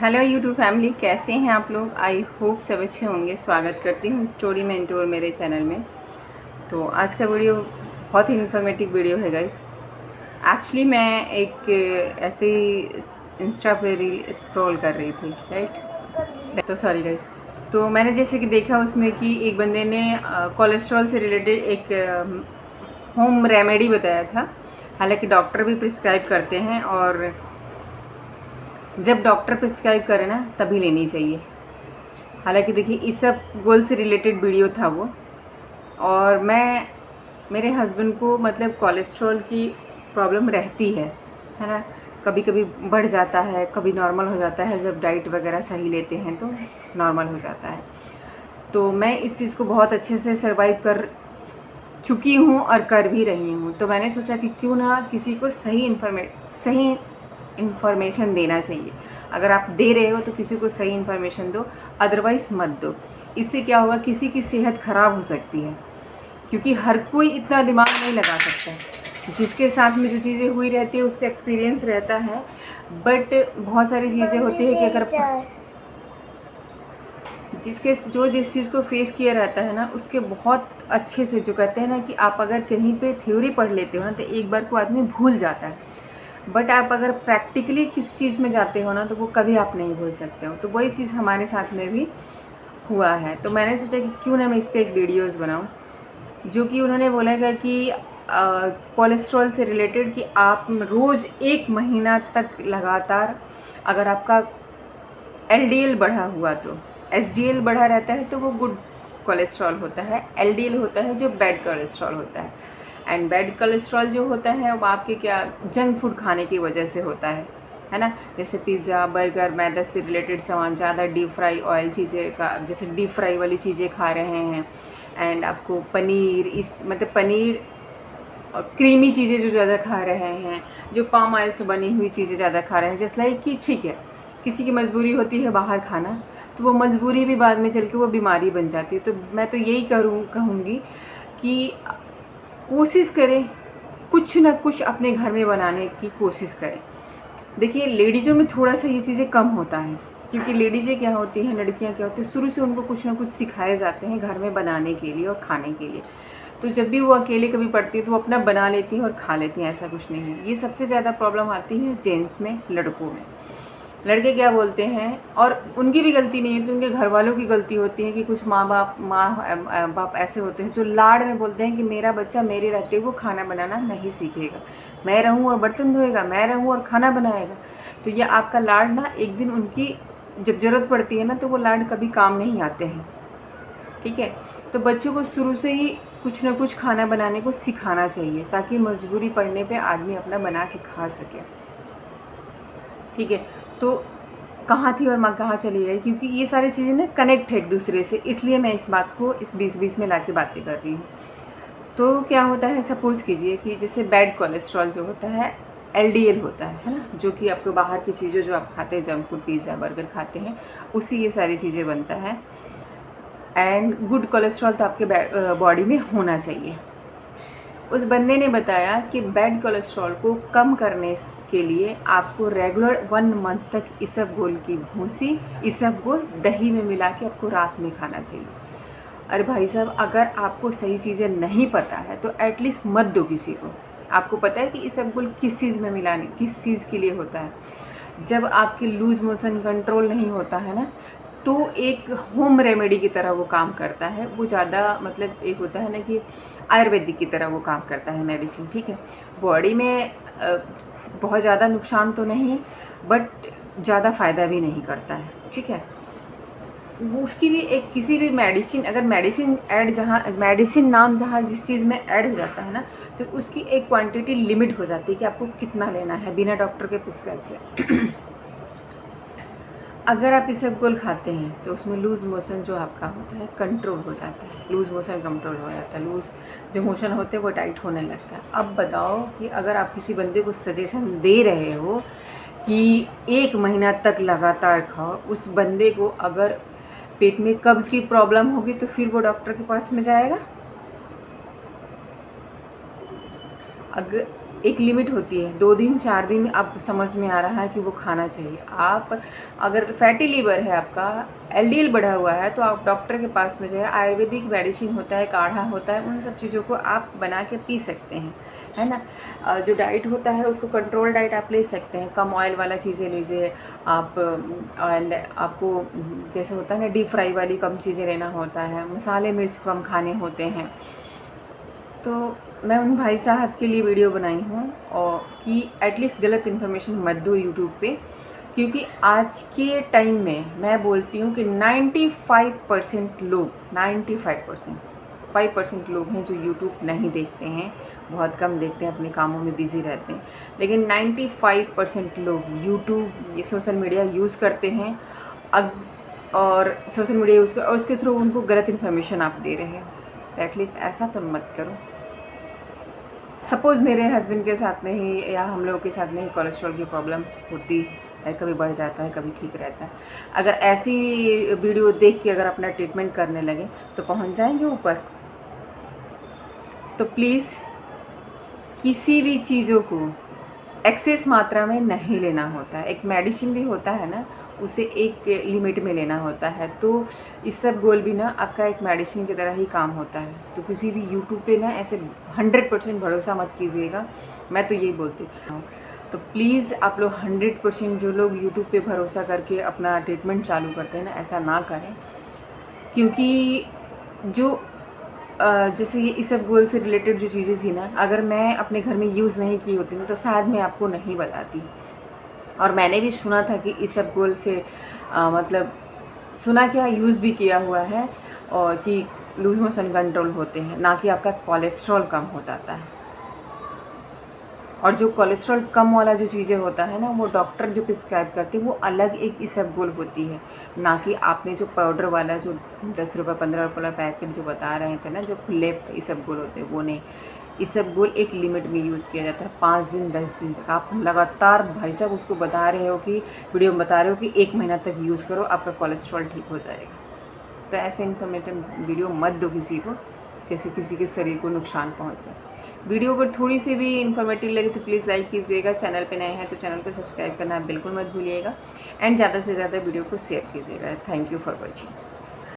Hello YouTube family, कैसे हैं आप लोग। आई होप सब अच्छे होंगे। स्वागत करती हूँ स्टोरी मेंटोर मेरे चैनल में। तो आज का वीडियो बहुत ही इन्फॉर्मेटिव वीडियो है गाइस। एक्चुअली मैं एक ऐसे ही इंस्टा पे रील स्क्रॉल कर रही थी, राइट। तो सॉरी गाइस। तो मैंने जैसे कि देखा उसमें कि एक बंदे ने कोलेस्ट्रॉल से रिलेटेड एक होम रेमेडी बताया था। हालांकि डॉक्टर भी प्रिस्क्राइब करते हैं और जब डॉक्टर प्रिस्क्राइब करे ना तभी लेनी चाहिए। हालांकि देखिए इस सब गोल से रिलेटेड वीडियो था वो। और मेरे हस्बैंड को मतलब कोलेस्ट्रॉल की प्रॉब्लम रहती है ना। कभी कभी बढ़ जाता है, कभी नॉर्मल हो जाता है। जब डाइट वगैरह सही लेते हैं तो नॉर्मल हो जाता है। तो मैं इस चीज़ को बहुत अच्छे से सर्वाइव कर चुकी हूँ और कर भी रही हूँ। तो मैंने सोचा कि क्यों ना किसी को सही इन्फॉर्मेशन देना चाहिए। अगर आप दे रहे हो तो किसी को सही इन्फॉर्मेशन दो, अदरवाइज़ मत दो। इससे क्या होगा, किसी की सेहत ख़राब हो सकती है, क्योंकि हर कोई इतना दिमाग नहीं लगा सकता है। जिसके साथ में जो चीज़ें हुई रहती है उसका एक्सपीरियंस रहता है, बट बहुत सारी चीज़ें होती है कि अगर जिस चीज़ को फेस किया रहता है ना, उसके बहुत अच्छे से, जो कहते हैं ना कि आप अगर कहीं पे थ्योरी पढ़ लेते हो ना तो एक बार को आदमी भूल जाता है, बट आप अगर प्रैक्टिकली किस चीज़ में जाते हो ना तो वो कभी आप नहीं भूल सकते हो। तो वही चीज़ हमारे साथ में भी हुआ है। तो मैंने सोचा कि क्यों ना मैं इस पर एक वीडियोज़ बनाऊँ, जो कि उन्होंने बोला गया कि कोलेस्ट्रॉल से रिलेटेड कि आप रोज़ 1 महीना तक लगातार, अगर आपका LDL बढ़ा हुआ तो HDL बढ़ा रहता है तो वो गुड कोलेस्ट्रॉल होता है, LDL होता है जो बैड कोलेस्ट्रॉल होता है। एंड बैड कोलेस्ट्रॉल जो होता है वो आपके क्या जंक फूड खाने की वजह से होता है ना। जैसे पिज़्ज़ा, बर्गर, मैदा से रिलेटेड सामान, ज़्यादा डीप फ्राई ऑयल चीज़ें का, जैसे डीप फ्राई वाली चीज़ें खा रहे हैं। एंड आपको पनीर, इस मतलब पनीर और क्रीमी चीज़ें जो ज़्यादा खा रहे हैं, जो पाम ऑयल से बनी हुई चीज़ें ज़्यादा खा रहे हैं। जैसे लाइक कि ठीक है, किसी की मजबूरी होती है बाहर खाना, तो वो मजबूरी भी बाद में चल के वो बीमारी बन जाती है। तो मैं तो यही कहूँगी कि कोशिश करें, कुछ ना कुछ अपने घर में बनाने की कोशिश करें। देखिए लेडीज़ों में थोड़ा सा ये चीज़ें कम होता है, क्योंकि लेडीज़ें क्या होती हैं, लड़कियां क्या होती हैं, शुरू से उनको कुछ ना कुछ सिखाए जाते हैं घर में बनाने के लिए और खाने के लिए। तो जब भी वो अकेले कभी पड़ती है तो वो अपना बना लेती हैं और खा लेती हैं, ऐसा कुछ नहीं है। ये सबसे ज़्यादा प्रॉब्लम आती है जेंट्स में, लड़कों में। लड़के क्या बोलते हैं, और उनकी भी गलती नहीं है, तो उनके घर वालों की गलती होती है कि कुछ माँ बाप ऐसे होते हैं जो लाड़ में बोलते हैं कि मेरा बच्चा मेरे रहते हुए खाना बनाना नहीं सीखेगा, मैं रहूँ और बर्तन धोएगा, मैं रहूँ और खाना बनाएगा। तो ये आपका लाड़ ना एक दिन उनकी जब ज़रूरत पड़ती है ना तो वो लाड़ कभी काम नहीं आते हैं, ठीक है। तो बच्चों को शुरू से ही कुछ ना कुछ खाना बनाने को सिखाना चाहिए, ताकि मजबूरी पड़ने पे आदमी अपना बना के खा सके, ठीक है। तो कहाँ थी और मैं कहाँ चली गई, क्योंकि ये सारी चीज़ें ना कनेक्ट है एक दूसरे से, इसलिए मैं इस बात को इस बीच में ला के बातें कर रही हूँ। तो क्या होता है, सपोज़ कीजिए कि जैसे बैड कोलेस्ट्रॉल जो होता है LDL होता है ना, जो कि आपको बाहर की चीज़ें जो आप खाते हैं, जंक फूड, पिज़्ज़ा, बर्गर खाते हैं, उससे ये सारी चीज़ें बनता है। एंड गुड कोलेस्ट्रॉल तो आपके बॉडी में होना चाहिए। उस बंदे ने बताया कि बैड कोलेस्ट्रॉल को कम करने के लिए आपको रेगुलर 1 मंथ तक इसबगोल की भूसी, इसबगोल दही में मिला के आपको रात में खाना चाहिए। अरे भाई साहब, अगर आपको सही चीज़ें नहीं पता है तो एटलीस्ट मत दो किसी को। आपको पता है कि इसबगोल किस चीज़ में मिलाने, किस चीज़ के लिए होता है। जब आपके लूज़ मोशन कंट्रोल नहीं होता है ना, तो एक होम रेमेडी की तरह वो काम करता है। वो ज़्यादा मतलब एक होता है ना कि आयुर्वेदिक की तरह वो काम करता है, मेडिसिन, ठीक है। बॉडी में बहुत ज़्यादा नुकसान तो नहीं, बट ज़्यादा फ़ायदा भी नहीं करता है, ठीक है। वो उसकी भी एक किसी भी मेडिसिन, अगर मेडिसिन नाम जहाँ जिस चीज़ में ऐड हो जाता है ना, तो उसकी एक क्वांटिटी लिमिट हो जाती है कि आपको कितना लेना है बिना डॉक्टर के प्रिस्क्राइब से। अगर आप इसबगोल खाते हैं तो उसमें लूज़ मोशन जो आपका होता है कंट्रोल हो जाता है, लूज़ मोशन कंट्रोल हो जाता है, लूज़ जो मोशन होते हैं वो टाइट होने लगता है। अब बताओ कि अगर आप किसी बंदे को सजेशन दे रहे हो कि 1 महीना तक लगातार खाओ, उस बंदे को अगर पेट में कब्ज़ की प्रॉब्लम होगी तो फिर वो डॉक्टर के पास में जाएगा। अगर एक लिमिट होती है, 2 दिन 4 दिन अब समझ में आ रहा है कि वो खाना चाहिए। आप अगर फैटी लीवर है आपका, एलडीएल बढ़ा हुआ है, तो आप डॉक्टर के पास में जो है आयुर्वेदिक मेडिसिन होता है, काढ़ा होता है, उन सब चीज़ों को आप बना के पी सकते हैं, है ना। जो डाइट होता है उसको कंट्रोल डाइट आप ले सकते हैं, कम ऑयल वाला चीज़ें लीजिए आप। एंड आपको जैसे होता है ना डीप फ्राई वाली कम चीज़ें लेना होता है, मसाले मिर्च कम खाने होते हैं। तो मैं उन भाई साहब के लिए वीडियो बनाई हूँ और कि एटलीस्ट गलत इन्फॉर्मेशन मत दो यूट्यूब पे, क्योंकि आज के टाइम में मैं बोलती हूँ कि 95% लोग 5% लोग हैं जो यूट्यूब नहीं देखते हैं, बहुत कम देखते हैं, अपने कामों में बिज़ी रहते हैं। लेकिन 95% लोग यूट्यूब ये सोशल मीडिया यूज़ करते हैं और सोशल मीडिया यूज़ कर और उसके थ्रू उनको गलत इन्फॉर्मेशन आप दे रहे हैं। तो एटलीस्ट ऐसा तो मत करो। सपोज़ मेरे हस्बैंड के साथ में ही या हम लोगों के साथ में ही कोलेस्ट्रॉल की प्रॉब्लम होती है, कभी बढ़ जाता है कभी ठीक रहता है। अगर ऐसी वीडियो देख के अगर अपना ट्रीटमेंट करने लगे तो पहुंच जाएंगे ऊपर। तो प्लीज़ किसी भी चीज़ों को एक्सेस मात्रा में नहीं लेना होता है। एक मेडिसिन भी होता है ना, उसे एक लिमिट में लेना होता है। तो इसबगोल भी ना आपका एक मेडिसिन की तरह ही काम होता है। तो किसी भी यूट्यूब पे ना ऐसे 100% भरोसा मत कीजिएगा, मैं तो यही बोलती हूँ। तो प्लीज़ आप लोग 100% जो लोग यूट्यूब पे भरोसा करके अपना ट्रीटमेंट चालू करते हैं ना, ऐसा ना करें। क्योंकि जो जैसे ये इसबगोल से रिलेटेड जो चीज़ें थी ना, अगर मैं अपने घर में यूज़ नहीं की होती ना तो शायद मैं आपको नहीं बताती। और मैंने भी सुना था कि इसबगोल से मतलब सुना क्या, यूज़ भी किया हुआ है, और कि लूज़ मोशन कंट्रोल होते हैं, ना कि आपका कोलेस्ट्रॉल कम हो जाता है। और जो कोलेस्ट्रॉल कम वाला जो चीज़ें होता है ना, वो डॉक्टर जो प्रिस्क्राइब करते हैं वो अलग एक इसबगोल होती है, ना कि आपने जो पाउडर वाला जो 10 रुपये 15 रुपये वाला पैकेट जो बता रहे थे ना, जो खुले इसबगोल होते हैं वो नहीं। इसबगोल एक लिमिट में यूज़ किया जाता है, 5 दिन 10 दिन तक। आप लगातार भाई साहब उसको बता रहे हो कि वीडियो में बता रहे हो कि 1 महीना तक यूज़ करो, आपका कोलेस्ट्रॉल ठीक हो जाएगा। तो ऐसे इन्फॉर्मेटिव वीडियो मत दो किसी को, जैसे किसी के शरीर को नुकसान पहुंच जाए। वीडियो अगर थोड़ी सी भी इन्फॉर्मेटिव लगे तो प्लीज़ लाइक कीजिएगा। चैनल पे नए हैं तो चैनल को सब्सक्राइब करना बिल्कुल मत भूलिएगा। एंड ज़्यादा से ज़्यादा वीडियो को शेयर कीजिएगा। Thank you for watching.